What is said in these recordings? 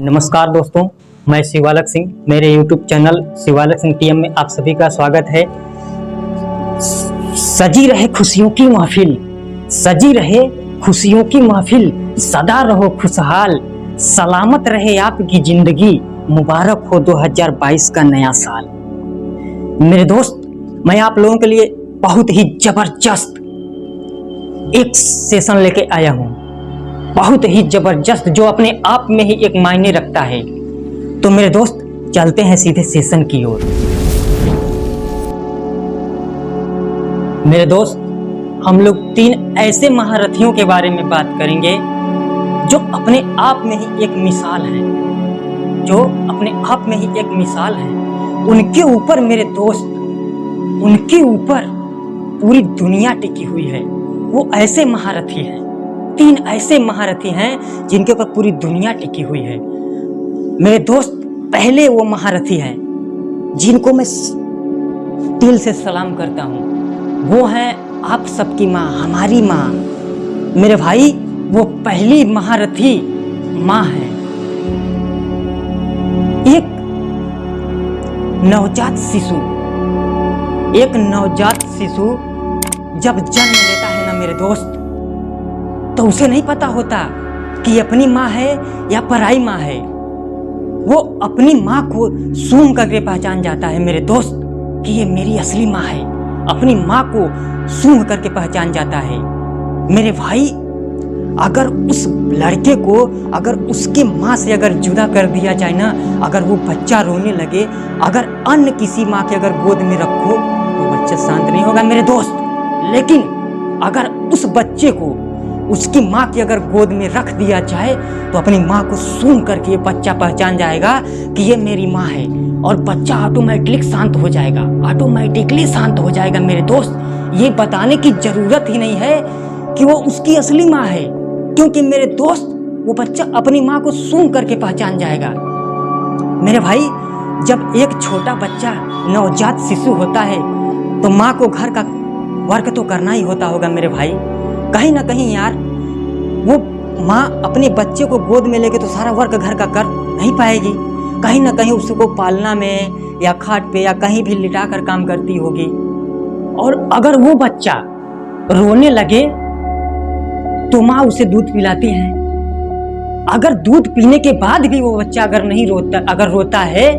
नमस्कार दोस्तों, मैं शिवालक सिंह। मेरे YouTube channel Shivalik Singh TM में आप सभी का स्वागत है। सजी रहे खुशियों की महफिल, सजी रहे खुशियों की महफिल, सदा रहो खुशहाल, सलामत रहे आपकी जिंदगी, मुबारक हो 2022 का नया साल। मेरे दोस्त, मैं आप लोगों के लिए बहुत ही जबरदस्त एक सेशन लेके आया हूँ, बहुत ही जबरदस्त, जो अपने आप में ही एक मायने रखता है। तो मेरे दोस्त, चलते हैं सीधे सेशन की ओर। मेरे दोस्त, हम लोग 3 ऐसे महारथियों के बारे में बात करेंगे जो अपने आप में ही एक मिसाल है, जो अपने आप में ही एक मिसाल है। उनके ऊपर मेरे दोस्त, उनके ऊपर पूरी दुनिया टिकी हुई है। वो ऐसे महारथी हैं, 3 ऐसे महारथी हैं जिनके ऊपर पूरी दुनिया टिकी हुई है। मेरे दोस्त, पहले वो महारथी हैं जिनको मैं दिल से सलाम करता हूँ, वो हैं आप सबकी माँ, हमारी माँ। मेरे भाई, वो पहली महारथी माँ है। एक नवजात शिशु, एक नवजात शिशु जब जन्म लेता है ना मेरे दोस्त, तो उसे नहीं पता होता कि अपनी माँ है या पराई माँ है। वो अपनी माँ को सूंघ करके पहचान जाता है मेरे दोस्त कि ये मेरी असली माँ है। अपनी माँ को सूंघ करके पहचान जाता है। मेरे भाई, अगर उस लड़के को, अगर उसके माँ से अगर जुदा कर दिया जाए ना, अगर वो बच्चा रोने लगे, अगर अन्य किसी माँ के अगर गोद में रखो तो बच्चा शांत नहीं होगा मेरे दोस्त। लेकिन अगर उस बच्चे को उसकी माँ की अगर गोद में रख दिया जाए तो अपनी माँ को सूंघ करके ये बच्चा पहचान जाएगा कि ये मेरी माँ है, और बच्चा ऑटोमेटिकली शांत हो जाएगा, ऑटोमेटिकली शांत हो जाएगा मेरे दोस्त। ये बताने की जरूरत ही नहीं है कि वो उसकी असली माँ है, क्योंकि मेरे दोस्त, वो बच्चा अपनी माँ को सूंघ करके पहचान जाएगा। मेरे भाई, जब एक छोटा बच्चा नवजात शिशु होता है तो माँ को घर का वर्क तो करना ही होता होगा मेरे भाई। कहीं ना कहीं यार, वो माँ अपने बच्चे को गोद में लेके तो सारा वर्क घर का कर नहीं पाएगी। कहीं ना कहीं उसको पालना में या खाट पे या कहीं भी लिटा कर काम करती होगी। और अगर वो बच्चा रोने लगे तो माँ उसे दूध पिलाती है। अगर दूध पीने के बाद भी वो बच्चा अगर नहीं रोता, अगर रोता है,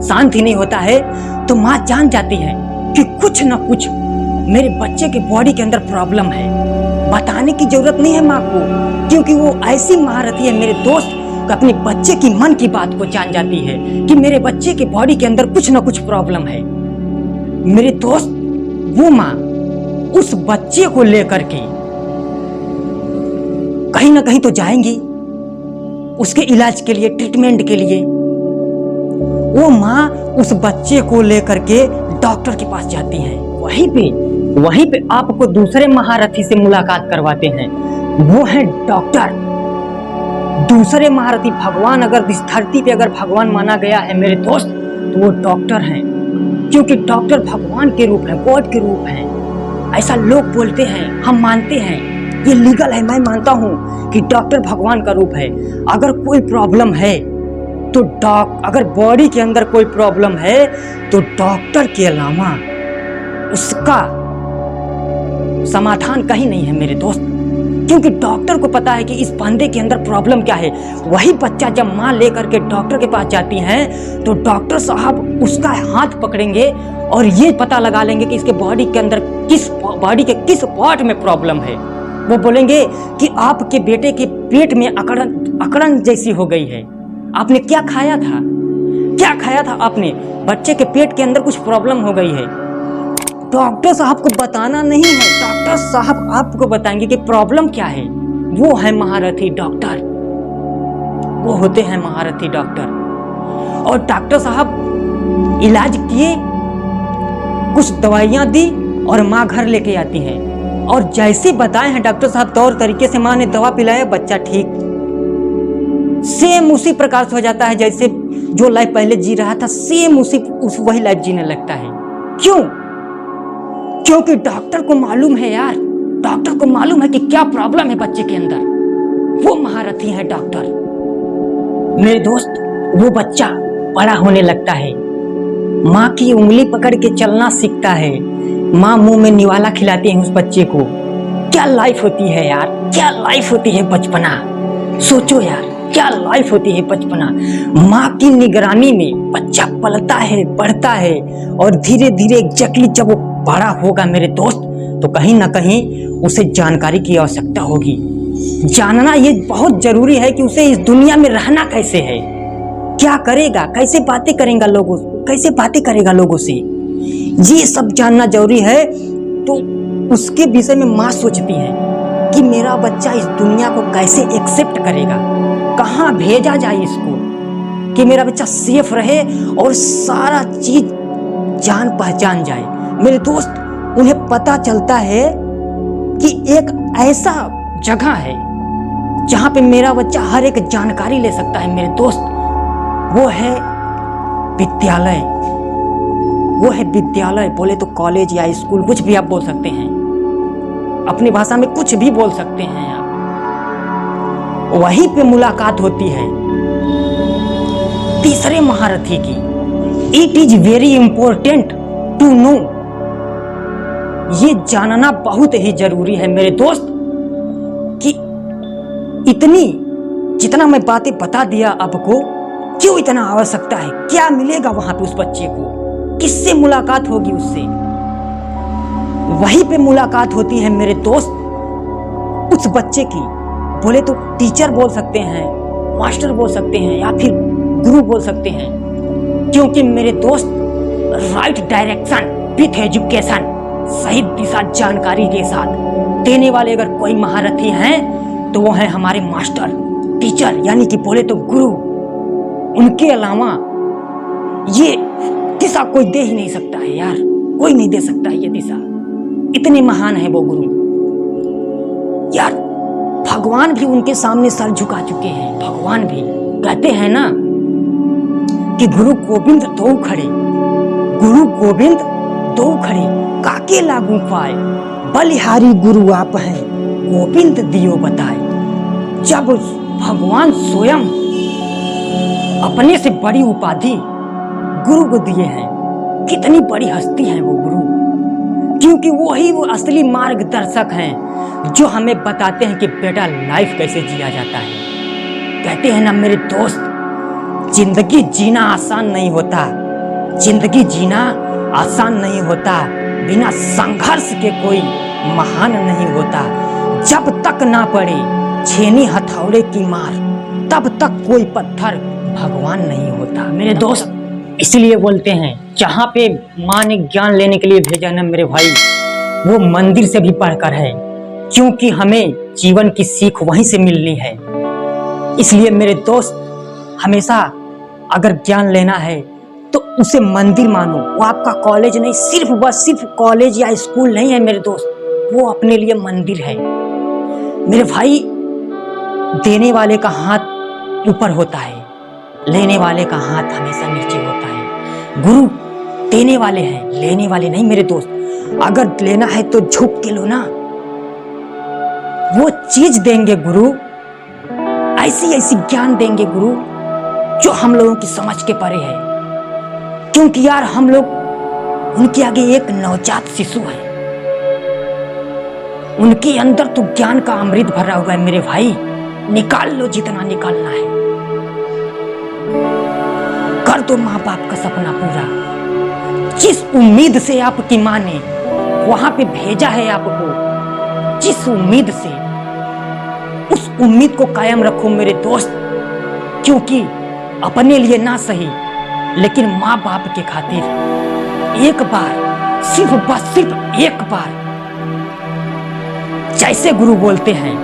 शांत ही नहीं होता है, तो माँ जान जाती है कि कुछ ना कुछ मेरे बच्चे के बॉडी के अंदर प्रॉब्लम है। बताने की जरूरत नहीं है माँ को, क्योंकि वो ऐसी महारथी है मेरे दोस्त कि अपने बच्चे की मन की बात को जान जाती है कि मेरे बच्चे के बॉडी के अंदर कुछ ना कुछ प्रॉब्लम है। मेरे दोस्त, वो माँ उस बच्चे को लेकर के कहीं ना कहीं तो जाएंगी उसके इलाज के लिए, ट्रीटमेंट के लिए। वो माँ उस बच्चे को लेकर के डॉक्टर के पास जाती है। वहीं पे आपको दूसरे महारथी से मुलाकात करवाते हैं, वो है डॉक्टर। दूसरे महारथी भगवान, अगर इस धरती पे अगर भगवान माना गया है मेरे दोस्त, तो वो डॉक्टर हैं, क्योंकि डॉक्टर भगवान के रूप हैं, गॉड के रूप हैं। ऐसा लोग बोलते हैं, हम मानते हैं, ये लीगल है, मैं मानता हूँ कि डॉक्टर भगवान का रूप है। अगर कोई प्रॉब्लम है तो अगर बॉडी के अंदर कोई प्रॉब्लम है तो डॉक्टर के अलावा उसका समाधान कहीं नहीं है मेरे दोस्त, क्योंकि डॉक्टर को पता है कि इस बंदे के अंदर प्रॉब्लम क्या है। वही बच्चा जब माँ लेकर के डॉक्टर के पास जाती हैं तो डॉक्टर साहब उसका हाथ पकड़ेंगे और ये पता लगा लेंगे कि इसके बॉडी के अंदर बॉडी के किस पार्ट में प्रॉब्लम है। वो बोलेंगे कि आपके बेटे के पेट में अकड़न जैसी हो गई है। आपने क्या खाया था, क्या खाया था आपने, बच्चे के पेट के अंदर कुछ प्रॉब्लम हो गई है। डॉक्टर साहब को बताना नहीं है, डॉक्टर साहब आपको बताएंगे कि प्रॉब्लम क्या है। वो है महारथी डॉक्टर, वो होते हैं महारथी डॉक्टर। और डॉक्टर साहब इलाज किए, कुछ दवाइयां दी और माँ घर लेके आती है, और जैसे बताए हैं डॉक्टर साहब तौर तरीके से माँ ने दवा पिलाया, बच्चा ठीक सेम उसी प्रकार से हो जाता है जैसे जो लाइफ पहले जी रहा था, सेम वही लाइफ जीने लगता है। क्यों? क्योंकि डॉक्टर को मालूम है यार, डॉक्टर को मालूम है कि क्या प्रॉब्लम है बच्चे के अंदर। वो महारथी है डॉक्टर। मेरे दोस्त, वो बच्चा बड़ा होने लगता है, माँ की उंगली पकड़ के चलना सीखता है, माँ मुंह में निवाला खिलाती है उस बच्चे को। क्या लाइफ होती है यार, क्या लाइफ होती है बचपना। सोचो यार, क्या लाइफ होती है बचपना। माँ की निगरानी में बच्चा पलता है, बढ़ता है, और धीरे धीरे एग्जैक्टली जब वो बड़ा होगा मेरे दोस्त, तो कहीं ना कहीं उसे जानकारी की आवश्यकता होगी। जानना ये बहुत जरूरी है कि उसे इस दुनिया में रहना कैसे है, क्या करेगा, कैसे बातें करेगा लोगों, कैसे बातें करेगा लोगों से, ये सब जानना जरूरी है। तो उसके विषय में माँ सोचती है कि मेरा बच्चा इस दुनिया को कैसे एक्सेप्ट करेगा, कहाँ भेजा जाए इसको कि मेरा बच्चा सेफ रहे और सारा चीज जान पहचान जाए। मेरे दोस्त, उन्हें पता चलता है कि एक ऐसा जगह है जहां पे मेरा बच्चा हर एक जानकारी ले सकता है मेरे दोस्त। वो है विद्यालय। वो है विद्यालय, बोले तो कॉलेज या स्कूल, कुछ भी आप बोल सकते हैं, अपनी भाषा में कुछ भी बोल सकते हैं आप। वहीं पे मुलाकात होती है तीसरे महारथी की। It is very important to know, ये जानना बहुत ही जरूरी है मेरे दोस्त कि इतनी जितना मैं बातें बता दिया आपको, क्यों इतना आवश्यकता है, क्या मिलेगा वहां पे उस बच्चे को, किससे मुलाकात होगी उससे। वहीं पे मुलाकात होती है मेरे दोस्त उस बच्चे की, बोले तो टीचर बोल सकते हैं, मास्टर बोल सकते हैं, या फिर गुरु बोल सकते हैं, क्योंकि मेरे दोस्त राइट डायरेक्शन विथ एजुकेशन, सही दिशा जानकारी के साथ देने वाले अगर कोई महारथी हैं तो वो है हमारे मास्टर, टीचर, यानी कि बोले तो गुरु। उनके अलावा ये दिशा कोई दे ही नहीं सकता है यार, कोई नहीं दे सकता है ये दिशा, इतने महान है वो गुरु यार। भगवान भी उनके सामने सर झुका चुके हैं। भगवान भी कहते हैं ना कि गुरु गोविंद दो खड़े, गुरु गोविंद दो खड़े, काके लागू पाए, बलिहारी गुरु आप हैं, गोविंद दियो बताए। जब भगवान स्वयं अपने से बड़ी उपाधि गुरु को दिए हैं, कितनी बड़ी हस्ती है वो गुरु, क्योंकि वो असली मार्गदर्शक हैं जो हमें बताते हैं कि बेटा लाइफ कैसे जिया जाता है। कहते हैं ना मेरे दोस्त, जिंदगी जीना आसान नहीं होता, जिंदगी जीना आसान नहीं होता, बिना संघर्ष के कोई महान नहीं होता। जब तक ना पड़े छेनी हथौड़े की मार, तब तक कोई पत्थर भगवान नहीं होता मेरे दोस्त। इसलिए बोलते हैं, जहाँ पे माँ ने ज्ञान लेने के लिए भेजा ना मेरे भाई, वो मंदिर से भी पढ़कर है, क्योंकि हमें जीवन की सीख वहीं से मिलनी है। इसलिए मेरे दोस्त, हमेशा अगर ज्ञान लेना है तो उसे मंदिर मानो। वो आपका कॉलेज नहीं, सिर्फ कॉलेज या स्कूल नहीं है मेरे दोस्त, वो अपने लिए मंदिर है मेरे भाई। देने वाले का हाथ ऊपर होता है, लेने वाले का हाथ हमेशा नीचे होता है। गुरु देने वाले हैं, लेने वाले नहीं मेरे दोस्त। अगर लेना है तो झुक के लो ना, वो चीज देंगे गुरु, ऐसी ऐसी ज्ञान देंगे गुरु जो हम लोगों की समझ के परे है। क्योंकि यार हम लोग उनके आगे एक नवजात शिशु है, उनके अंदर तो ज्ञान का अमृत भरा हुआ है मेरे भाई। निकाल लो जितना निकालना है, कर दो माँ बाप का सपना पूरा। जिस उम्मीद से आपकी माँ ने वहां पे भेजा है आपको, जिस उम्मीद से, उस उम्मीद को कायम रखो मेरे दोस्त। क्योंकि अपने लिए ना सही, लेकिन माँ बाप के खातिर एक बार, सिर्फ एक बार, जैसे गुरु बोलते हैं,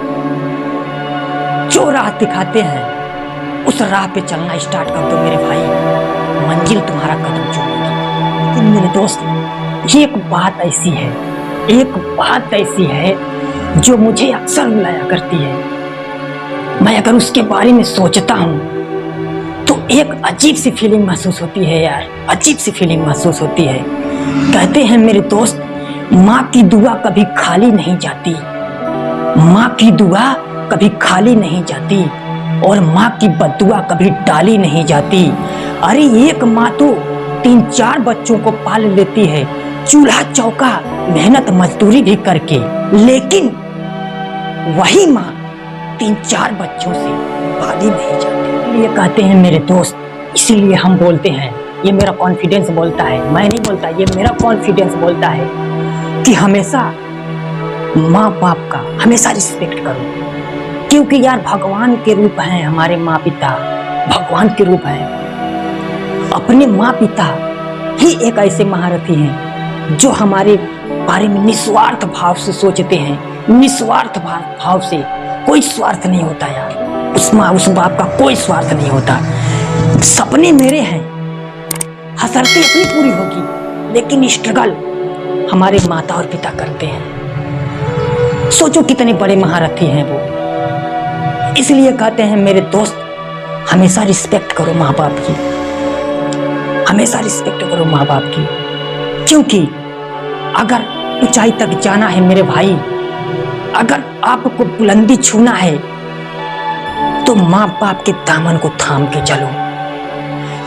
जो राह दिखाते हैं उस राह पे चलना स्टार्ट कर दो मेरे भाई, मंजिल तुम्हारा कदम चूमेगी। लेकिन मेरे दोस्त, एक बात ऐसी है जो मुझे अक्सर रुलाया करती है। मैं अगर उसके बारे में सोचता हूँ तो एक अजीब सी फीलिंग महसूस होती है यार, अजीब सी फीलिंग महसूस होती है। कहते हैं मेरे दोस्त, माँ की दुआ कभी खाली नहीं जाती, माँ की दुआ कभी खाली नहीं जाती। और माँ की बद्दुआ कभी डाली नहीं जाती। अरे एक माँ तो 3-4 बच्चों को पाल लेती है, चूल्हा चौका मेहनत मजदूरी भी करके, लेकिन वही माँ 3-4 बच्चों से पाली नहीं जाती। ये कहते हैं मेरे दोस्त, इसीलिए हम बोलते हैं, ये मेरा कॉन्फिडेंस बोलता है, मैं नहीं बोलता, ये मेरा कॉन्फिडेंस बोलता है कि हमेशा माँ बाप का हमेशा रिस्पेक्ट करो, क्योंकि यार भगवान के रूप हैं हमारे माँ पिता, भगवान के रूप हैं। अपने माँ पिता ही एक ऐसे महारथी हैं जो हमारे बारे में निस्वार्थ भाव से सोचते हैं, निस्वार्थ भाव से। कोई स्वार्थ नहीं होता यार, उस माँ उस बाप का कोई स्वार्थ नहीं होता। सपने मेरे हैं, हसरतें अपनी पूरी होगी, लेकिन स्ट्रगल हमारे माता और पिता करते हैं। सोचो कितने बड़े महारथी हैं वो। इसलिए कहते हैं मेरे दोस्त, हमेशा रिस्पेक्ट करो माँ बाप की, हमेशा रिस्पेक्ट करो माँ बाप की, क्योंकि अगर ऊंचाई तक जाना है मेरे भाई, अगर आपको बुलंदी छूना है तो माँ बाप के दामन को थाम के चलो।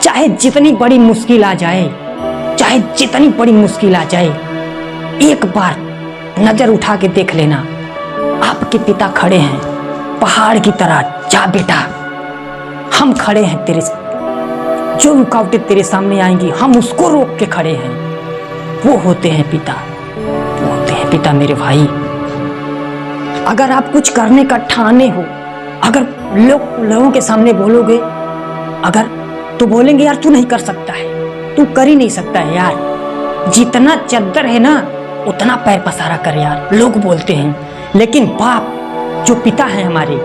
चाहे जितनी बड़ी मुश्किल आ जाए, चाहे जितनी बड़ी मुश्किल आ जाए, एक बार नजर उठा के देख लेना, आपके पिता खड़े हैं पहाड़ की तरह। जा बेटा, हम खड़े हैं तेरे, जो रुकावटें तेरे सामने आएंगी हम उसको रोक के खड़े हैं। वो होते हैं पिता, वो होते हैं पिता मेरे भाई। अगर आप कुछ करने का ठाने हो, अगर लोगों के सामने बोलोगे, अगर तो बोलेंगे यार तू नहीं कर सकता है, तू कर ही नहीं सकता है यार, जितना चद्दर है ना उतना पैर पसारा कर यार, लोग बोलते हैं। लेकिन बाप जो पिता है हमारे,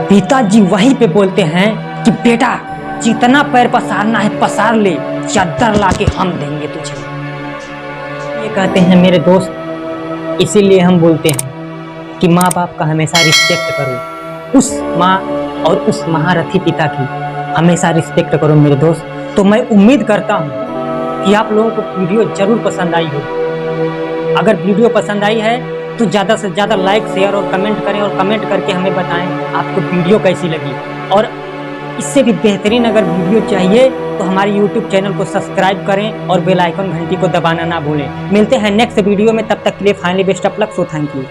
पिताजी वहीं पे बोलते हैं कि बेटा जितना पैर पसारना है पसार ले, चद्दर लाके हम देंगे तुझे। ये कहते हैं मेरे दोस्त, इसीलिए हम बोलते हैं कि माँ बाप का हमेशा रिस्पेक्ट करो, उस माँ और उस महारथी पिता की हमेशा रिस्पेक्ट करो मेरे दोस्त। तो मैं उम्मीद करता हूँ कि आप लोगों को वीडियो जरूर पसंद आई हो। अगर वीडियो पसंद आई है तो ज़्यादा से ज़्यादा लाइक शेयर और कमेंट करें, और कमेंट करके हमें बताएं आपको वीडियो कैसी लगी। और इससे भी बेहतरीन अगर वीडियो चाहिए तो हमारे YouTube चैनल को सब्सक्राइब करें और बेल आइकन घंटी को दबाना ना भूलें। मिलते हैं नेक्स्ट वीडियो में, तब तक के लिए finally best of luck, so thank you.